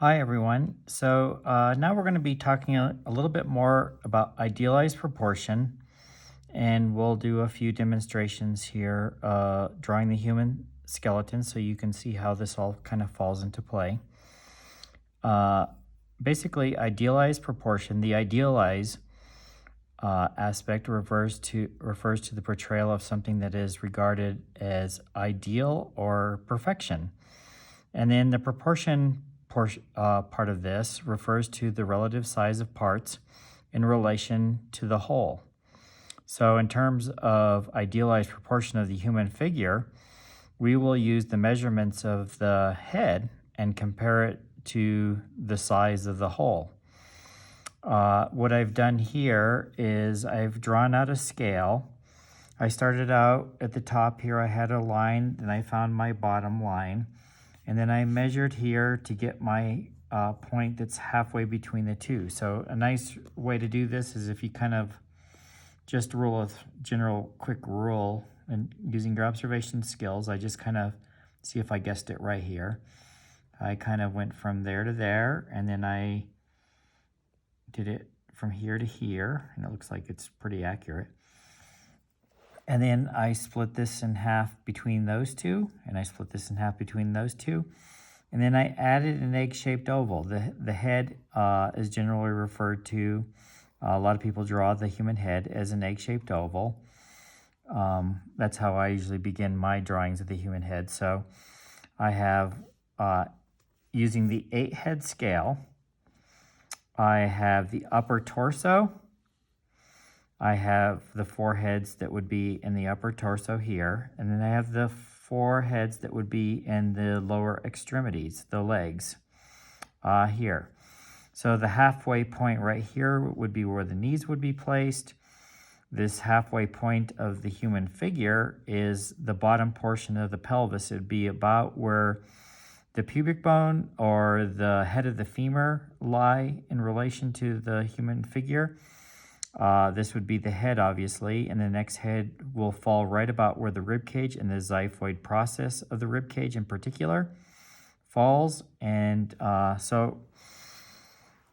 Hi, everyone. So now we're going to be talking a little bit more about idealized proportion, and we'll do a few demonstrations here drawing the human skeleton so you can see how this all kind of falls into play. Uh, Basically, idealized proportion, the idealize aspect refers to the portrayal of something that is regarded as ideal or perfection. And then the proportion part of this refers to the relative size of parts in relation to the whole. So, in terms of idealized proportion of the human figure, we will use the measurements of the head and compare it to the size of the whole. What I've done here is I've drawn out a scale. I started out at the top here, I had a line, then I found my bottom line. And then I measured here to get my point that's halfway between the two. So a nice way to do this is if you kind of just rule a general quick rule and using your observation skills, I just kind of see if I guessed it right here. I kind of went from there to there, and then I did it from here to here, and it looks like it's pretty accurate. And then I split this in half between those two, and I split this in half between those two. And then I added an egg-shaped oval. The head is generally referred to, a lot of people draw the human head as an egg-shaped oval. That's how I usually begin my drawings of the human head. So I have, using the 8-head scale, I have the upper torso. I have the 4 heads that would be in the upper torso here. And then I have the 4 heads that would be in the lower extremities, the legs, here. So the halfway point right here would be where the knees would be placed. This halfway point of the human figure is the bottom portion of the pelvis. It would be about where the pubic bone or the head of the femur lie in relation to the human figure. This would be the head, obviously, and the next head will fall right about where the rib cage and the xiphoid process of the rib cage in particular falls. And so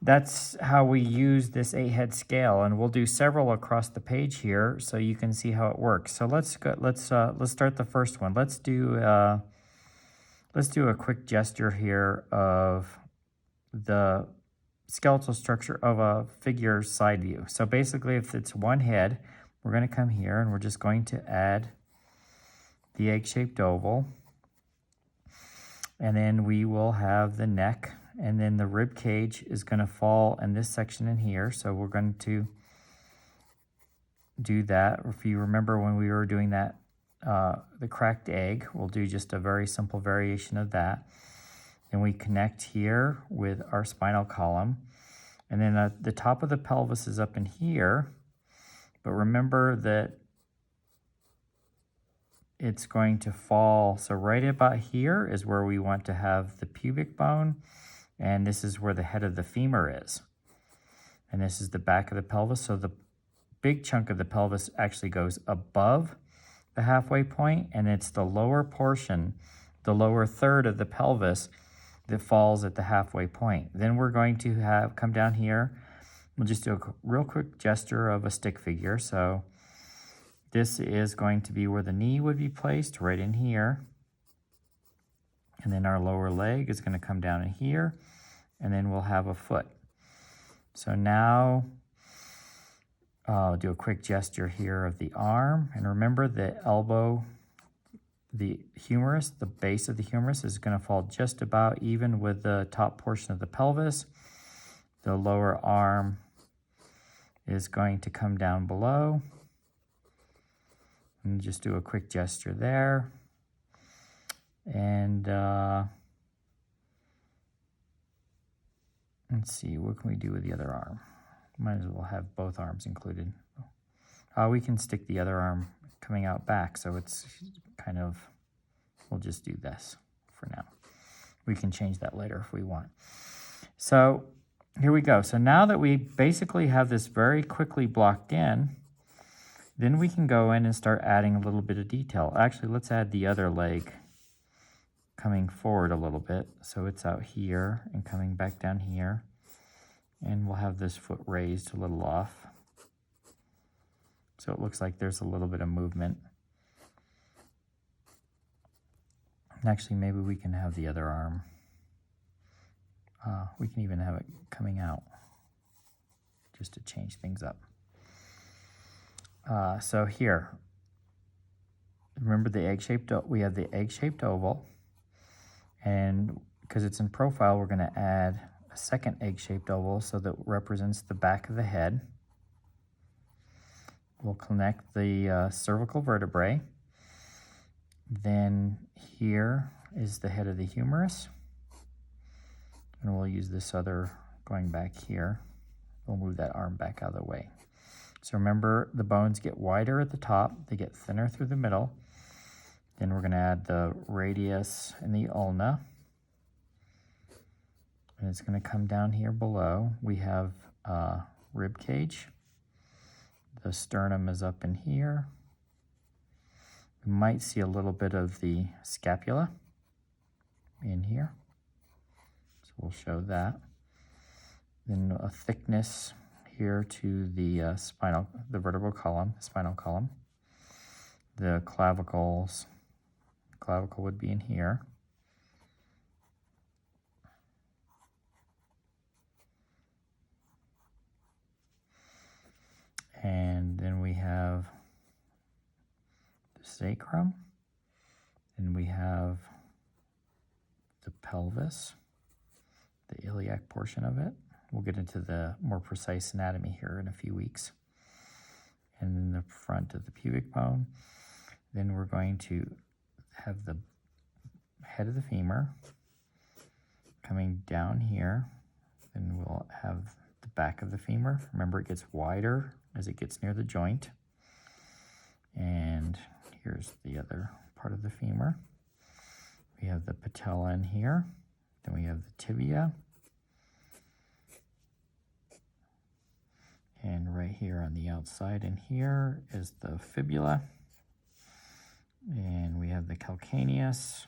that's how we use this 8-head scale, and we'll do several across the page here so you can see how it works. So let's go. Let's start the first one. Let's do a quick gesture here of the skeletal structure of a figure side view. So basically, if it's one head, we're going to come here and we're just going to add the egg-shaped oval, and then we will have the neck, and then the rib cage is going to fall in this section in here. So we're going to do that. If you remember when we were doing that, the cracked egg, we'll do just a very simple variation of that. And we connect here with our spinal column. And then the top of the pelvis is up in here. But remember that it's going to fall. So right about here is where we want to have the pubic bone. And this is where the head of the femur is. And this is the back of the pelvis. So the big chunk of the pelvis actually goes above the halfway point. And it's the lower portion, the lower third of the pelvis that falls at the halfway point. Then we're going to come down here. We'll just do a real quick gesture of a stick figure. So this is going to be where the knee would be placed, right in here. And then our lower leg is going to come down in here. And then we'll have a foot. So now I'll do a quick gesture here of the arm. And remember the elbow, the humerus, the base of the humerus is going to fall just about even with the top portion of the pelvis. The lower arm is going to come down below. And just do a quick gesture there. And let's see, what can we do with the other arm? Might as well have both arms included. We can stick the other arm coming out back, so it's kind of, we'll just do this for now. We can change that later if we want. So here we go. So now that we basically have this very quickly blocked in, then we can go in and start adding a little bit of detail. Actually, let's add the other leg coming forward a little bit. So it's out here and coming back down here. And we'll have this foot raised a little off. So it looks like there's a little bit of movement. And actually, maybe we can have the other arm. We can even have it coming out just to change things up. So here, remember the egg-shaped, we have the egg-shaped oval, and because it's in profile, we're going to add a second egg-shaped oval so that represents the back of the head. We'll connect the cervical vertebrae. Then here is the head of the humerus, and we'll use this other going back here. We'll move that arm back out of the way. So remember, the bones get wider at the top, they get thinner through the middle. Then we're going to add the radius and the ulna. And it's going to come down here below. We have rib cage. The sternum is up in here. We might see a little bit of the scapula in here. So we'll show that. Then a thickness here to the the vertebral column, spinal column. The clavicle would be in here. And then we have the sacrum, and we have the pelvis, the iliac portion of it. We'll get into the more precise anatomy here in a few weeks. And then the front of the pubic bone. Then we're going to have the head of the femur coming down here. Then we'll have the back of the femur. Remember, it gets wider as it gets near the joint. And here's the other part of the femur. We have the patella in here. Then we have the tibia. And right here on the outside in here is the fibula. And we have the calcaneus,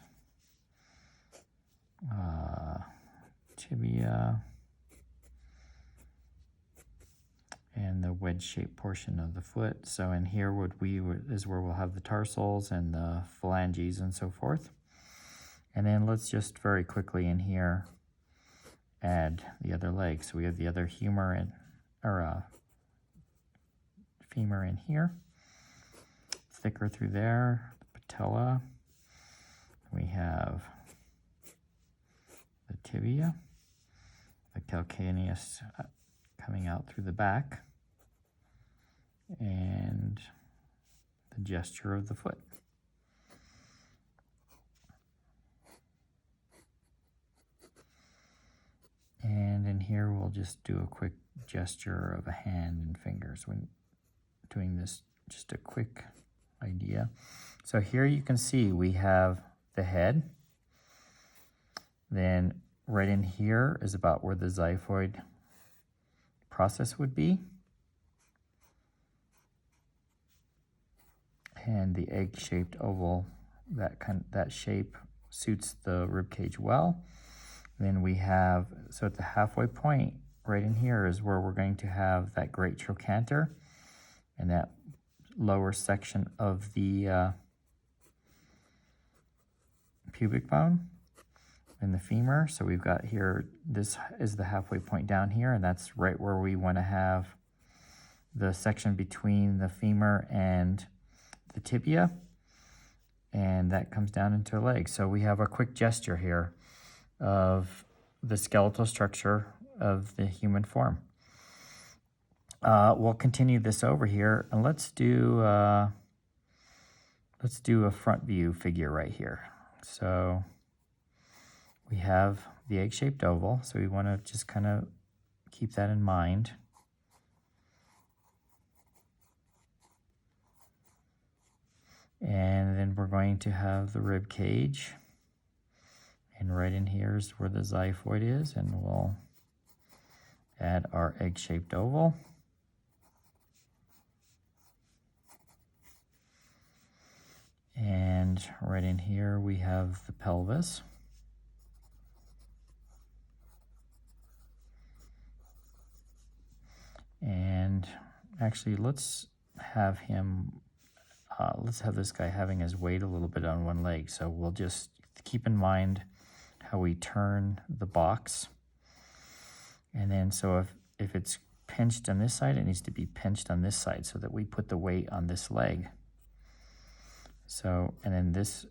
tibia, and the wedge-shaped portion of the foot. So in here is where we'll have the tarsals and the phalanges and so forth. And then let's just very quickly in here add the other leg. So we have the other femur in here, thicker through there, the patella. We have the tibia, the calcaneus coming out through the back, and the gesture of the foot. And in here, we'll just do a quick gesture of a hand and fingers when doing this, just a quick idea. So here you can see we have the head. Then right in here is about where the xiphoid process would be. And the egg-shaped oval, that shape suits the rib cage well. Then we have, so at the halfway point, right in here is where we're going to have that great trochanter and that lower section of the pubic bone and the femur. So we've got here, this is the halfway point down here, and that's right where we want to have the section between the femur and the tibia, and that comes down into a leg. So we have a quick gesture here of the skeletal structure of the human form. We'll continue this over here, and let's do a front view figure right here. So we have the egg-shaped oval, so we want to just kind of keep that in mind. And then we're going to have the rib cage. And right in here is where the xiphoid is, and we'll add our egg-shaped oval. And right in here we have the pelvis. And actually let's have this guy having his weight a little bit on one leg. So we'll just keep in mind how we turn the box. And then so if it's pinched on this side, it needs to be pinched on this side so that we put the weight on this leg. So, and then this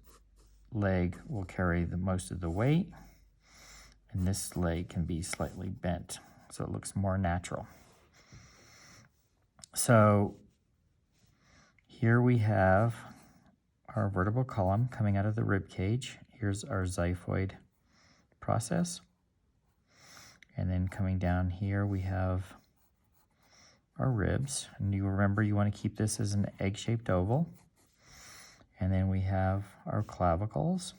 leg will carry the most of the weight, and this leg can be slightly bent so it looks more natural. So here we have our vertebral column coming out of the rib cage. Here's our xiphoid process. And then coming down here we have our ribs. And you remember you want to keep this as an egg-shaped oval. And then we have our clavicles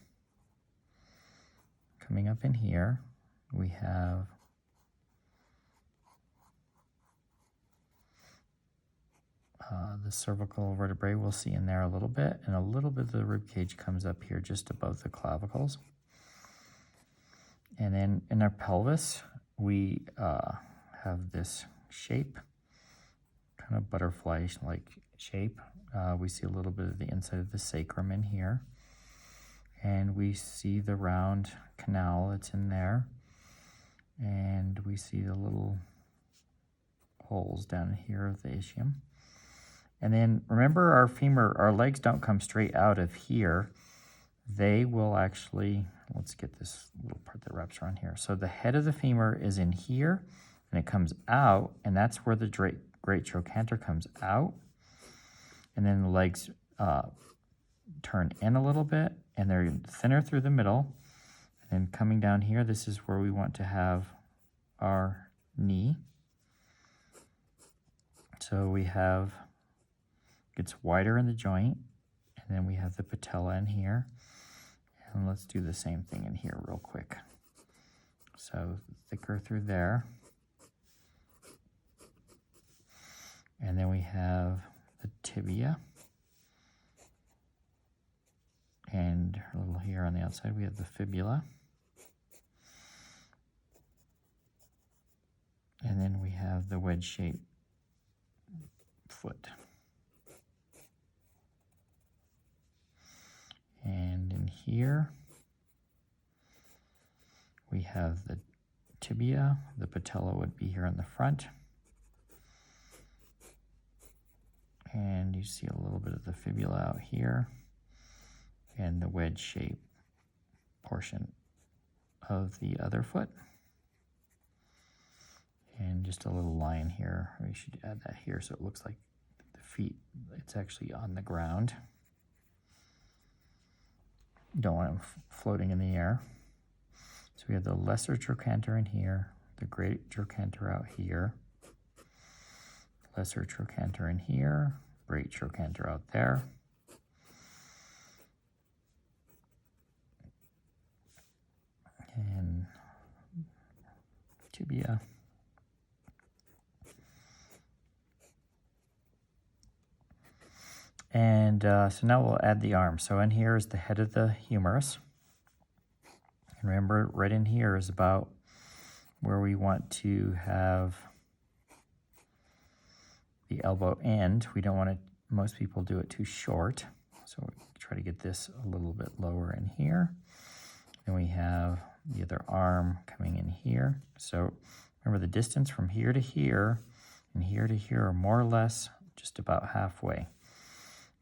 coming up in here. We have the cervical vertebrae we'll see in there a little bit, and a little bit of the rib cage comes up here just above the clavicles. And then in our pelvis, we have this shape, kind of butterfly-like shape. We see a little bit of the inside of the sacrum in here. And we see the round canal that's in there. And we see the little holes down here of the ischium. And then remember our legs don't come straight out of here. They will actually, let's get this little part that wraps around here. So the head of the femur is in here, and it comes out, and that's where the great trochanter comes out. And then the legs turn in a little bit, and they're thinner through the middle. And then coming down here, this is where we want to have our knee. So we have, gets wider in the joint, and then we have the patella in here. And let's do the same thing in here real quick. So thicker through there. And then we have the tibia. And a little here on the outside, we have the fibula. And then we have the wedge-shaped foot. And in here, we have the tibia. The patella would be here in the front. And you see a little bit of the fibula out here, and the wedge-shaped portion of the other foot. And just a little line here. We should add that here so it looks like the feet, it's actually on the ground. You don't want them floating in the air. So we have the lesser trochanter in here, the great trochanter out here, lesser trochanter in here, great trochanter out there. And tibia. And so now we'll add the arm. So in here is the head of the humerus. And remember, right in here is about where we want to have the elbow end. We don't want it, most people do it too short. So we try to get this a little bit lower in here. Then we have the other arm coming in here. So remember, the distance from here to here and here to here are more or less just about halfway.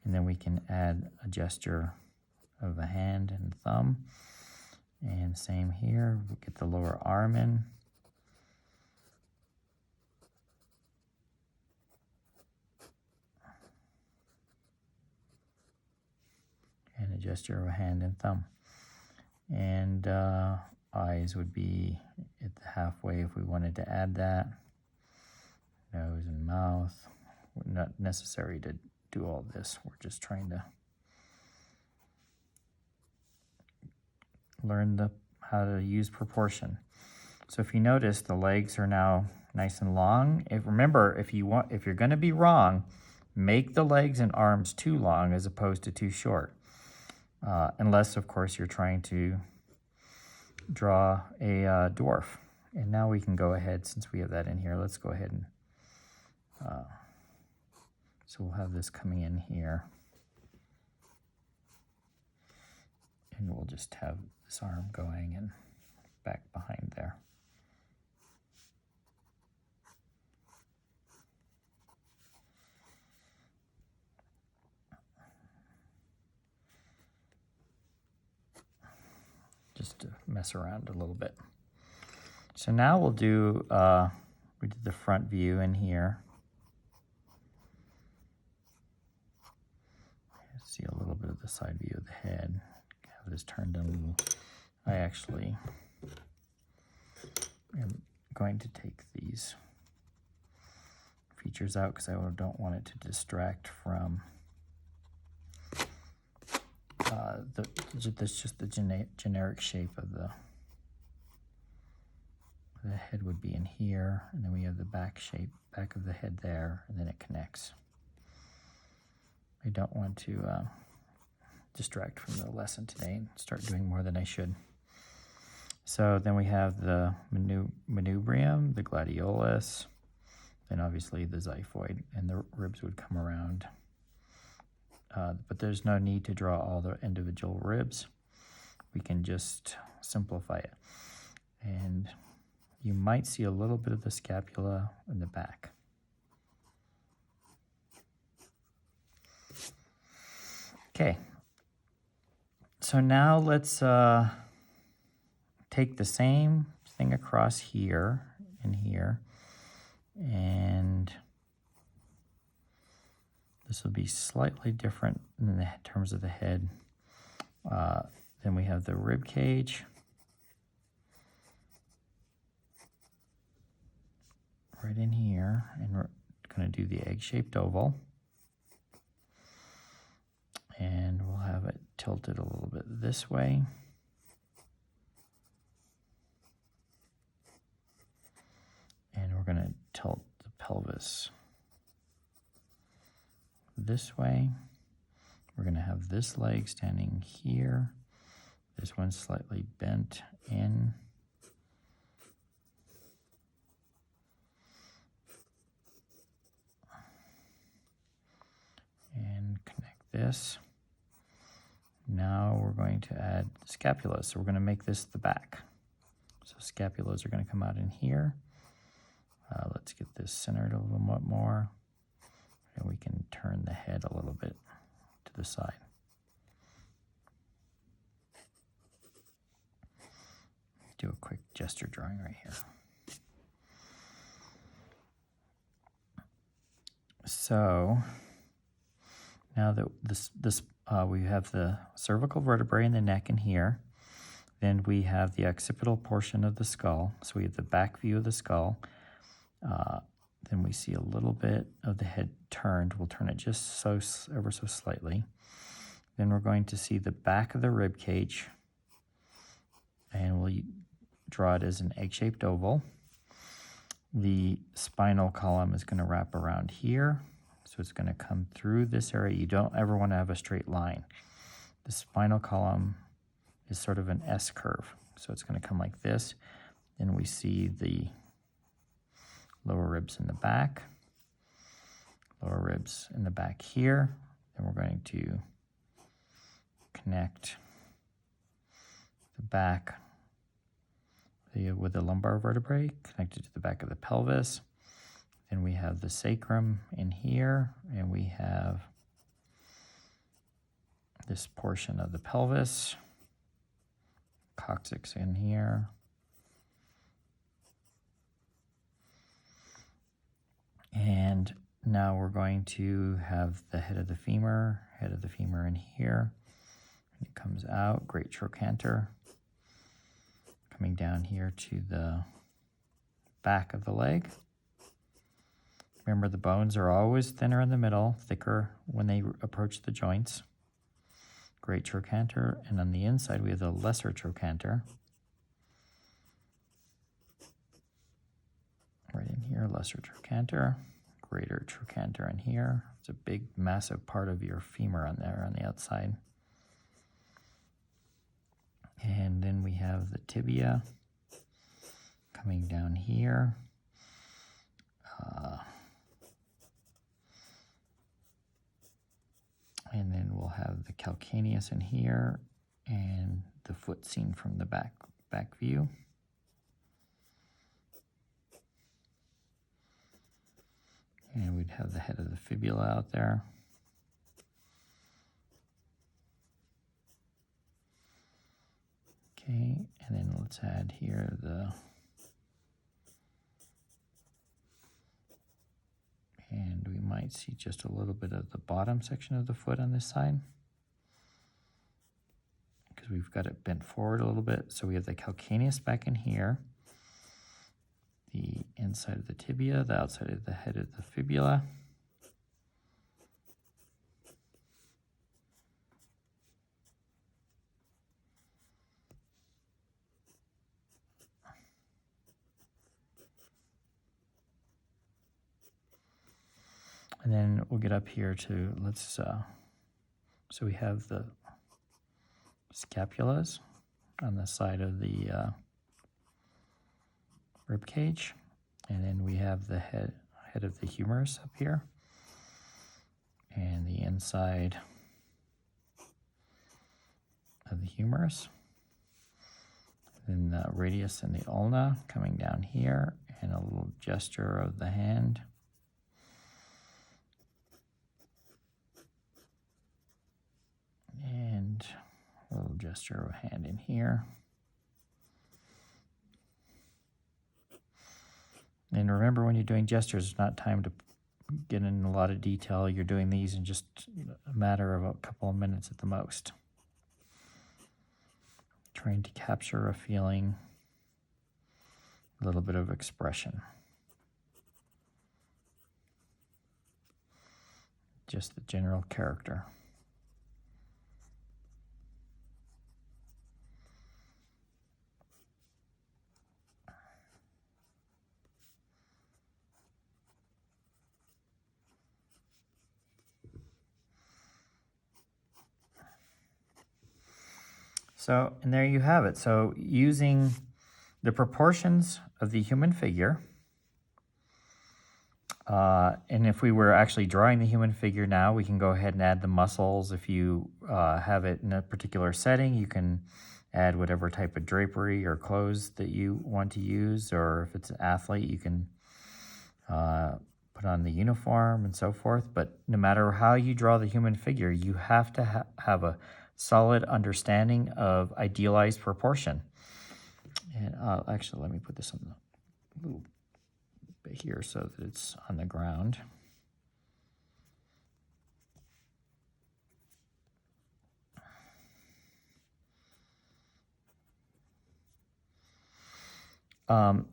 And then we can add a gesture of a hand and thumb. And same here, we'll get the lower arm in. And a gesture of a hand and thumb. And eyes would be at the halfway if we wanted to add that. Nose and mouth. Not necessary to do all this. We're just trying to learn how to use proportion. So if you notice, the legs are now nice and long. Remember, if you're going to be wrong, make the legs and arms too long as opposed to too short. unless, of course, you're trying to draw a dwarf. And now we can go ahead, since we have that in here, let's go ahead and, so we'll have this coming in here. And we'll just have this arm going and back behind there. Just to mess around a little bit. So now we'll do, we did the front view in here. See a little bit of the side view of the head. Have this turned a little. I actually am going to take these features out because I don't want it to distract from that's just the generic shape of the head would be in here, and then we have the back shape, back of the head there, and then it connects. I don't want to distract from the lesson today and start doing more than I should. So then we have the manubrium, the gladiolus, then obviously the xiphoid, and the ribs would come around. But there's no need to draw all the individual ribs. We can just simplify it. And you might see a little bit of the scapula in the back. Okay, so now let's take the same thing across here and here, and this will be slightly different in the terms of the head. Then we have the rib cage. Right in here, and we're going to do the egg-shaped oval. And we'll have it tilted a little bit this way. And we're going to tilt the pelvis this way. We're going to have this leg standing here. This one's slightly bent in. And connect this. Now we're going to add scapula. So we're going to make this the back. So scapulas are going to come out in here. Let's get this centered a little bit more. And we can turn the head a little bit to the side. Do a quick gesture drawing right here. So now that we have the cervical vertebrae in the neck in here, then we have the occipital portion of the skull. So we have the back view of the skull. Then we see a little bit of the head turned. We'll turn it just ever so slightly. Then we're going to see the back of the rib cage, and we'll draw it as an egg-shaped oval. The spinal column is going to wrap around here. So it's going to come through this area. You don't ever want to have a straight line. The spinal column is sort of an S curve. So it's going to come like this. Then we see the lower ribs in the back, lower ribs in the back here. Then we're going to connect the back with the lumbar vertebrae connected to the back of the pelvis. Then we have the sacrum in here, and we have this portion of the pelvis, coccyx in here. And now we're going to have the head of the femur in here. And it comes out, great trochanter, coming down here to the back of the leg. Remember, the bones are always thinner in the middle, thicker when they approach the joints. Great trochanter, and on the inside we have the lesser trochanter. Right in here, lesser trochanter, greater trochanter in here. It's a big, massive part of your femur on there on the outside. And then we have the tibia coming down here. And then we'll have the calcaneus in here and the foot seen from the back view. And we'd have the head of the fibula out there. Okay, and then let's add here and we might see just a little bit of the bottom section of the foot on this side, because we've got it bent forward a little bit. So we have the calcaneus back in here, the inside of the tibia, the outside of the head of the fibula. And then we'll get up here to, so we have the scapulas on the side of the rib cage, and then we have the head of the humerus up here, and the inside of the humerus, and then the radius and the ulna coming down here, and a little gesture of the hand. And a little gesture of a hand in here. And remember, when you're doing gestures, it's not time to get in a lot of detail. You're doing these in just a matter of a couple of minutes at the most. Trying to capture a feeling, a little bit of expression. Just the general character. So, and there you have it. So using the proportions of the human figure, and if we were actually drawing the human figure now, we can go ahead and add the muscles. If you have it in a particular setting, you can add whatever type of drapery or clothes that you want to use, or if it's an athlete, you can put on the uniform and so forth. But no matter how you draw the human figure, you have to have a solid understanding of idealized proportion. And actually, let me put this on a little bit here so that it's on the ground.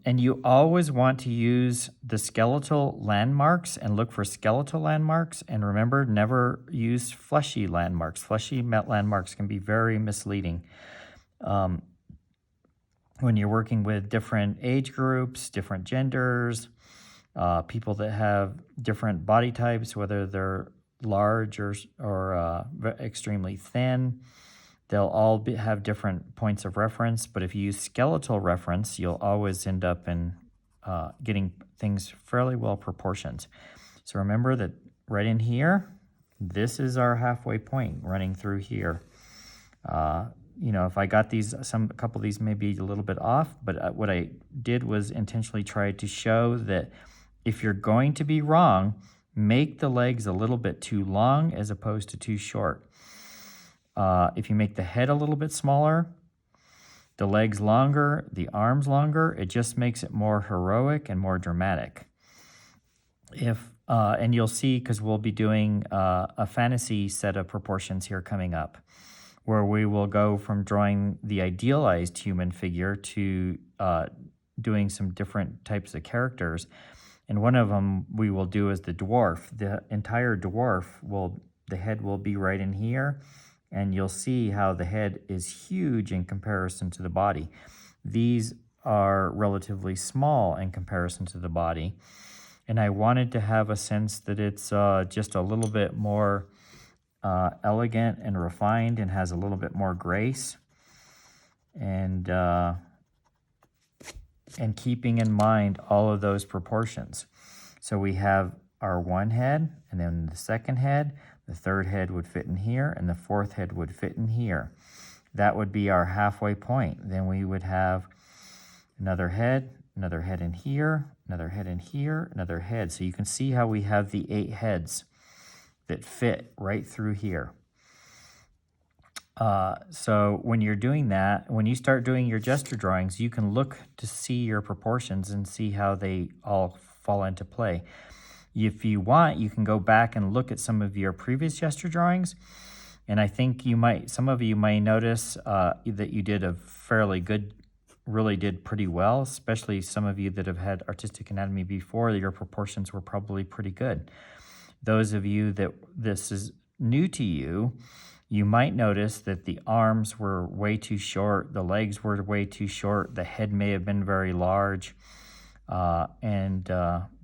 And you always want to use the skeletal landmarks and look for skeletal landmarks. And remember, never use fleshy landmarks. Fleshy landmarks can be very misleading. When you're working with different age groups, different genders, people that have different body types, whether they're large or extremely thin, they'll all have different points of reference. But if you use skeletal reference, you'll always end up in getting things fairly well proportioned. So remember that right in here, this is our halfway point running through here. If I got these, a couple of these may be a little bit off, but what I did was intentionally try to show that if you're going to be wrong, make the legs a little bit too long as opposed to too short. If you make the head a little bit smaller, the legs longer, the arms longer, it just makes it more heroic and more dramatic. And you'll see, because we'll be doing a fantasy set of proportions here coming up, where we will go from drawing the idealized human figure to doing some different types of characters. And one of them we will do is the dwarf. The entire dwarf, the head will be right in here, and you'll see how the head is huge in comparison to the body. These are relatively small in comparison to the body. And I wanted to have a sense that it's just a little bit more elegant and refined and has a little bit more grace. and keeping in mind all of those proportions. So we have our one head, and then the second head, the third head would fit in here, and the fourth head would fit in here. That would be our halfway point. Then we would have another head in here, another head in here, another head. So you can see how we have the 8 heads that fit right through here. So when you're doing that, when you start doing your gesture drawings, you can look to see your proportions and see how they all fall into play. If you want, you can go back and look at some of your previous gesture drawings, and I think some of you might notice that you did a fairly good, really did pretty well, especially some of you that have had artistic anatomy before. Your proportions were probably pretty good. Those of you that this is new to you, you might notice that the arms were way too short, the legs were way too short, the head may have been very large,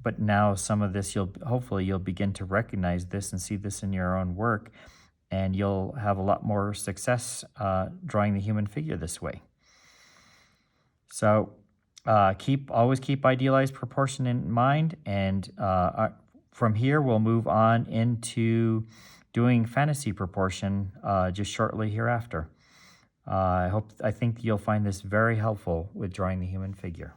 but now some of this, hopefully you'll begin to recognize this and see this in your own work, and you'll have a lot more success drawing the human figure this way. So always keep idealized proportion in mind, and from here we'll move on into doing fantasy proportion just shortly hereafter. I think you'll find this very helpful with drawing the human figure.